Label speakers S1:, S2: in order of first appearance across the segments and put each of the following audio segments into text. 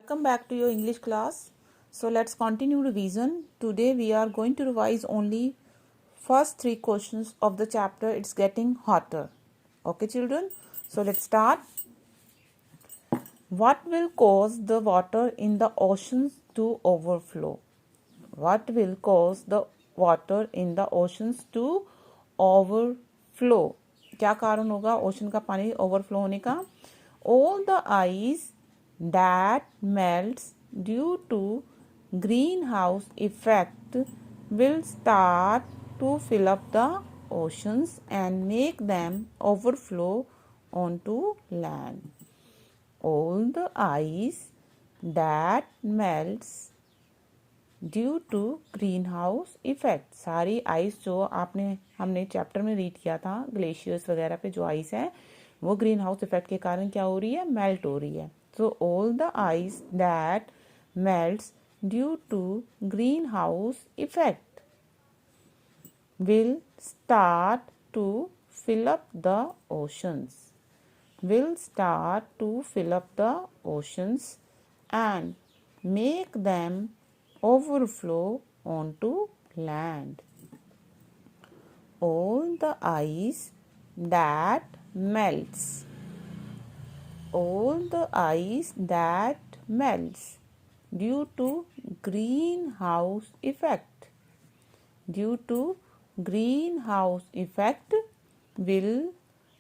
S1: welcome back to your English class. So let's continue revision. Today we are going to revise only first three questions of the chapter It's Getting Hotter. Okay children, so let's start. What will cause the water in the oceans to overflow? What will cause the water in the oceans to overflow? क्या कारण होगा ocean का पानी overflow होने का? All the ice that melts due to greenhouse effect will start to fill up the oceans and make them overflow onto land. All the ice that melts due to greenhouse effect, सारी ice जो हमने chapter में read किया था glaciers वगैरह पे जो ice है वो ग्रीन हाउस इफेक्ट के कारण क्या हो रही है, मेल्ट हो रही है. So all the ice that melts due to greenhouse effect will start to fill up the oceans, will start to fill up the oceans and make them overflow onto land. All the ice that melts, all the ice that melts due to greenhouse effect, due to greenhouse effect will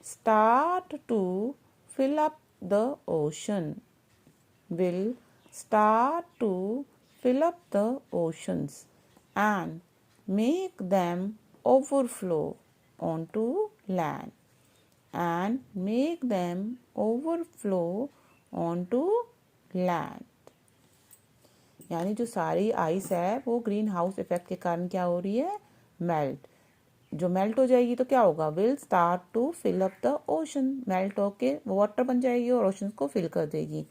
S1: start to fill up the ocean, will start to fill up the oceans and make them overflow onto land, and make them overflow onto land. यानी जो सारी ice है वो green house effect के कारण क्या हो रही है, मेल्ट. जो मेल्ट हो जाएगी तो क्या होगा, will start to fill up the ocean, melt होके वाटर बन जाएगी और ओशन को फिल कर देगी.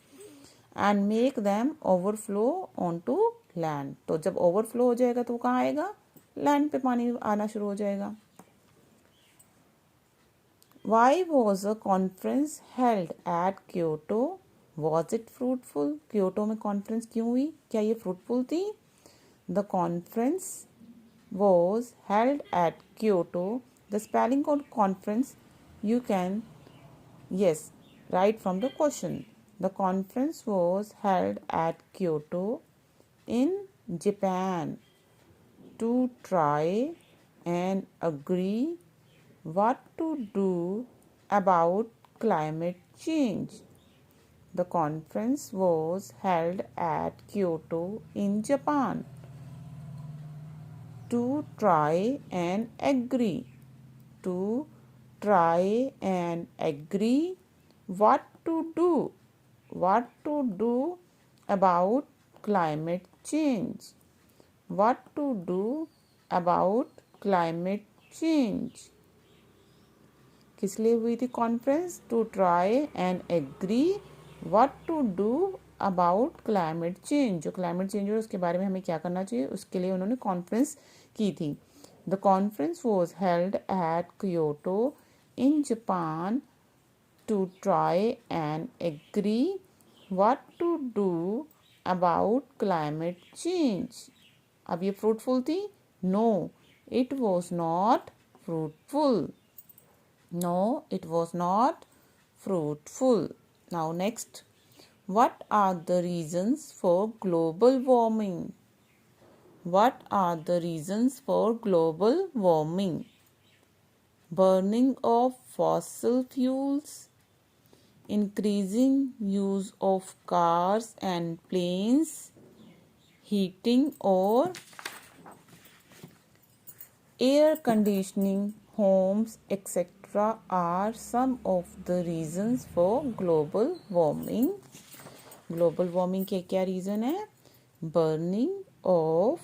S1: And make them overflow onto land, तो जब ओवरफ्लो हो जाएगा तो वो कहाँ आएगा, लैंड पे पानी आना शुरू हो जाएगा. Why was a conference held at Kyoto, was it fruitful? Kyoto में कॉन्फ्रेंस क्यों हुई, क्या ये फ्रूटफुल थी? The conference was held at Kyoto. The spelling of conference you can write from the question. The conference was held at Kyoto in Japan to try and agree what to do about climate change. The conference was held at Kyoto in Japan to try and agree, to try and agree what to do about climate change, what to do about climate change. किस लिए हुई थी conference, to try and agree what to do about climate change, जो climate change है उसके बारे में हमें क्या करना चाहिए, उसके लिए उन्होंने कॉन्फ्रेंस की थी. The conference was held at Kyoto in Japan to try and agree what to do about climate change. अब ये फ्रूटफुल थी? No, it was not fruitful. No, it was not fruitful. Now next, what are the reasons for global warming? What are the reasons for global warming? Burning of fossil fuels, increasing use of cars and planes, heating or air conditioning homes, etc. are some of the reasons for global warming. Global warming के क्या reason है? Burning of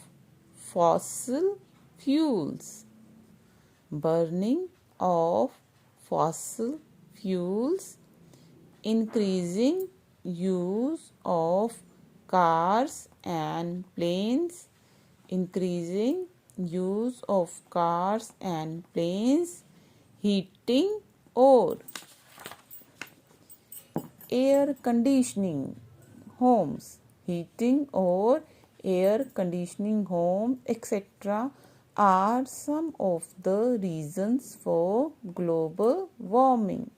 S1: fossil fuels, burning of fossil fuels, increasing use of cars and planes, increasing use of cars and planes, heating or air conditioning homes, heating or air conditioning home, etc. are some of the reasons for global warming.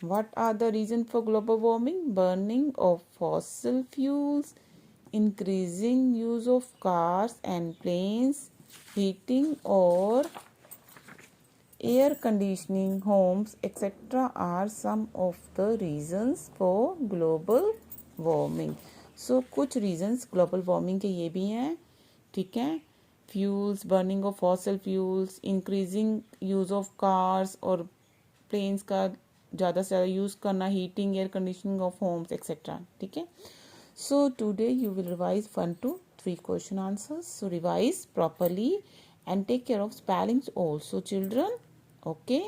S1: What are the reasons for global warming? Burning of fossil fuels, increasing use of cars and planes, heating or air conditioning homes, etc. are some of the reasons for global warming. So कुछ reasons global warming के ये भी हैं, ठीक है. Fuels, burning of fossil fuels, increasing use of cars और planes का ज़्यादा से ज़्यादा यूज़ करना, heating, air conditioning of homes, etc. ठीक है. So today you will revise 1 to 3 question answers. So revise properly and take care of spellings also, children. Okay.